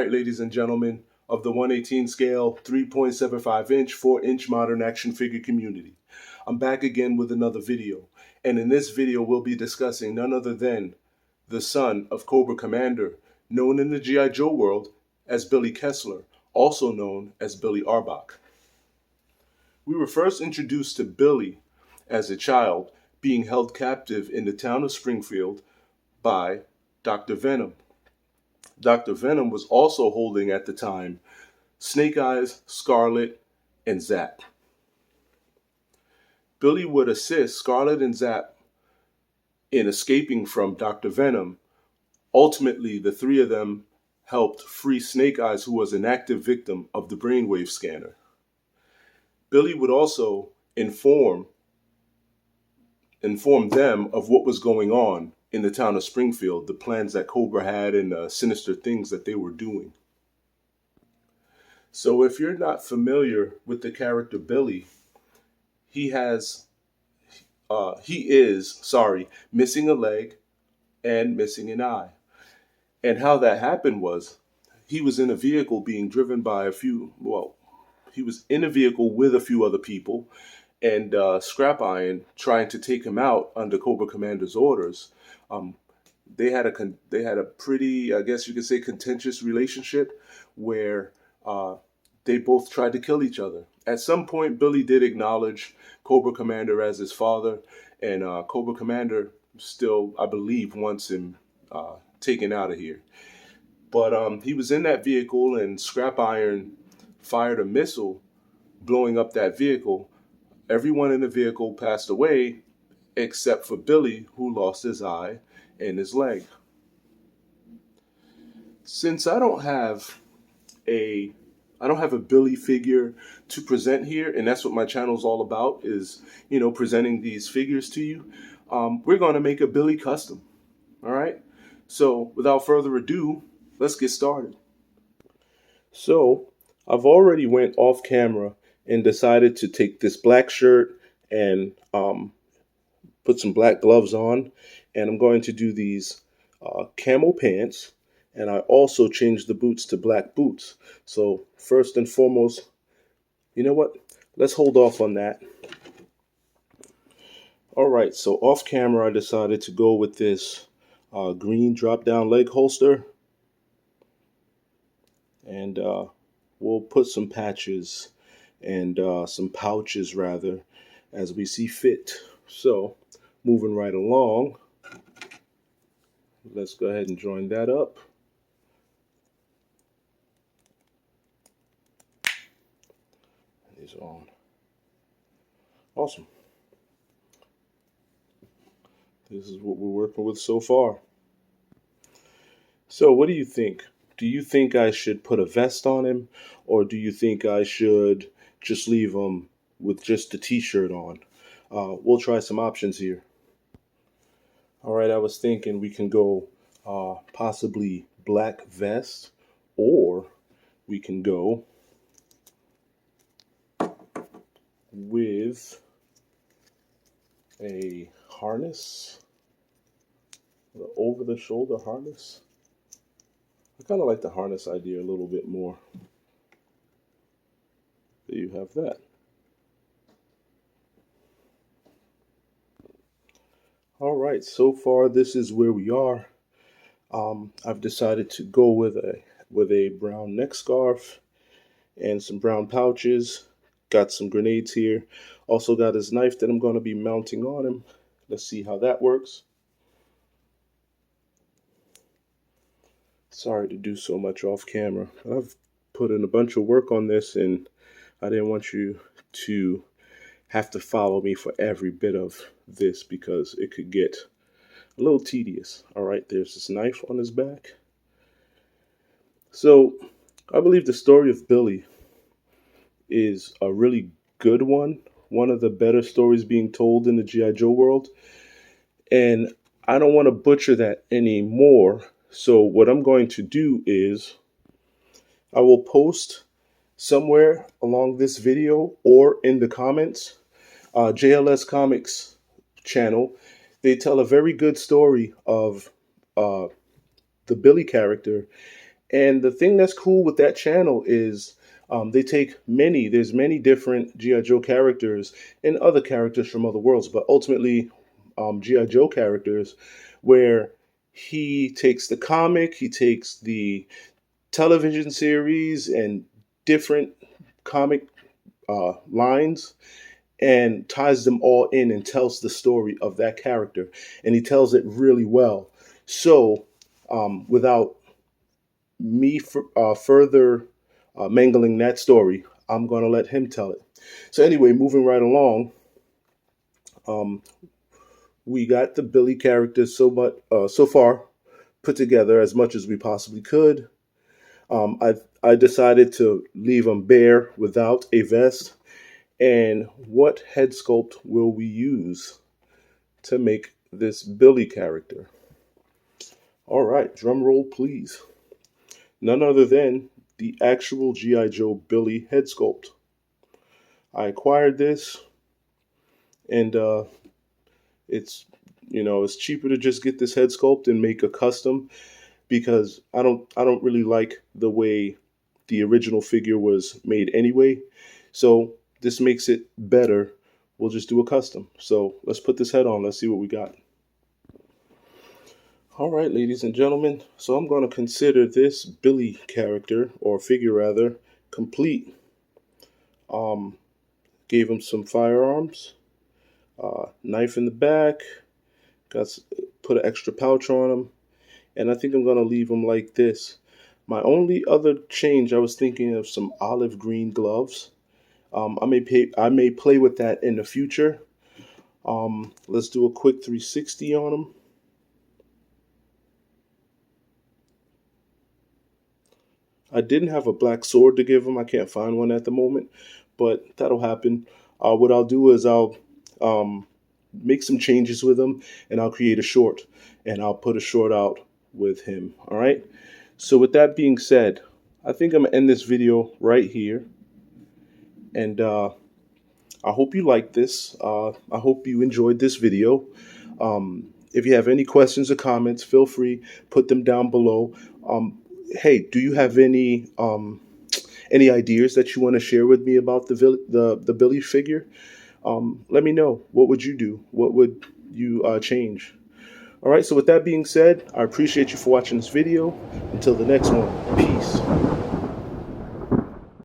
right, ladies and gentlemen of the 118 scale, 3.75 inch, 4-inch modern action figure community. I'm back again with another video. And in this video, we'll be discussing none other than the son of Cobra Commander, known in the G.I. Joe world as Billy Kessler, also known as Billy Arbok. We were first introduced to Billy as a child being held captive in the town of Springfield by Dr. Venom. Dr. Venom was also holding at the time Snake Eyes, Scarlet, and Zap. Billy would assist Scarlet and Zap in escaping from Dr. Venom. Ultimately, the three of them helped free Snake Eyes, who was an active victim of the brainwave scanner. Billy would also inform them of what was going on in the town of Springfield, the plans that Cobra had and sinister things that they were doing. So if you're not familiar with the character Billy, he is missing a leg and missing an eye. And how that happened was he was in a vehicle being driven by he was in a vehicle with a few other people, and Scrap Iron trying to take him out under Cobra Commander's orders. They had a pretty, I guess you could say, contentious relationship where they both tried to kill each other. At some point, Billy did acknowledge Cobra Commander as his father, and Cobra Commander still, I believe, wants him taken out of here. But he was in that vehicle, and Scrap Iron fired a missile, blowing up that vehicle. Everyone in the vehicle passed away, except for Billy, who lost his eye and his leg. Since I don't have a Billy figure to present here, and that's what my channel is all about, is, presenting these figures to you. We're going to make a Billy custom. All right. So without further ado, let's get started. So I've already went off camera and decided to take this black shirt and put some black gloves on, and I'm going to do these camo pants. And I also changed the boots to black boots. So first and foremost, you know what? Let's hold off on that. All right, so off camera, I decided to go with this green drop-down leg holster. And we'll put some patches and some pouches, rather, as we see fit. So moving right along, let's go ahead and join that up. These are on. Awesome. This is what we're working with so far. So what do you think? Do you think I should put a vest on him, or do you think I should just leave him with just the t-shirt on? We'll try some options here. All right, I was thinking we can go possibly black vest, or we can go with a harness, the over-the-shoulder harness. I kind of like the harness idea a little bit more. There you have that. All right, so far this is where we are. I've decided to go with a brown neck scarf and some brown pouches. Got some grenades here. Also got his knife that I'm going to be mounting on him. Let's see how that works. Sorry to do so much off camera. I've put in a bunch of work on this, and I didn't want you to have to follow me for every bit of this because it could get a little tedious. All right, there's this knife on his back. So I believe the story of Billy is a really good one of the better stories being told in the G.I. Joe world. And I don't want to butcher that anymore. So what I'm going to do is I will post somewhere along this video or in the comments, JLS Comics channel. They tell a very good story of the Billy character, And the thing that's cool with that channel is they take there's many different G.I. Joe characters and other characters from other worlds, but ultimately G.I. Joe characters where he takes the comic, he takes the television series and different comic lines and ties them all in and tells the story of that character. And he tells it really well. So, without me further mangling that story, I'm going to let him tell it. So, anyway, moving right along, um, we got the Billy characters so far put together as much as we possibly could. I decided to leave him bare without a vest. And what head sculpt will we use to make this Billy character? All right, drum roll, please. None other than the actual G.I. Joe Billy head sculpt. I acquired this, and it's it's cheaper to just get this head sculpt and make a custom because I don't really like the way the original figure was made anyway. So this makes it better. We'll just do a custom. So let's put this head on. Let's see what we got. All right, ladies and gentlemen. So I'm going to consider this Billy character, or figure rather, complete. Gave him some firearms, knife in the back, put an extra pouch on him, and I think I'm going to leave him like this. My only other change, I was thinking of some olive green gloves. I may play with that in the future. Let's do a quick 360 on him. I didn't have a black sword to give him. I can't find one at the moment, but that'll happen. What I'll do is I'll make some changes with him, and I'll create a short, and I'll put a short out with him. All right. So with that being said, I think I'm gonna end this video right here, and I hope you liked this. I hope you enjoyed this video. If you have any questions or comments, feel free, put them down below. Hey, do you have any ideas that you want to share with me about the Billy figure? Let me know. What would you do? What would you change? All right. So with that being said, I appreciate you for watching this video. Until the next one, peace.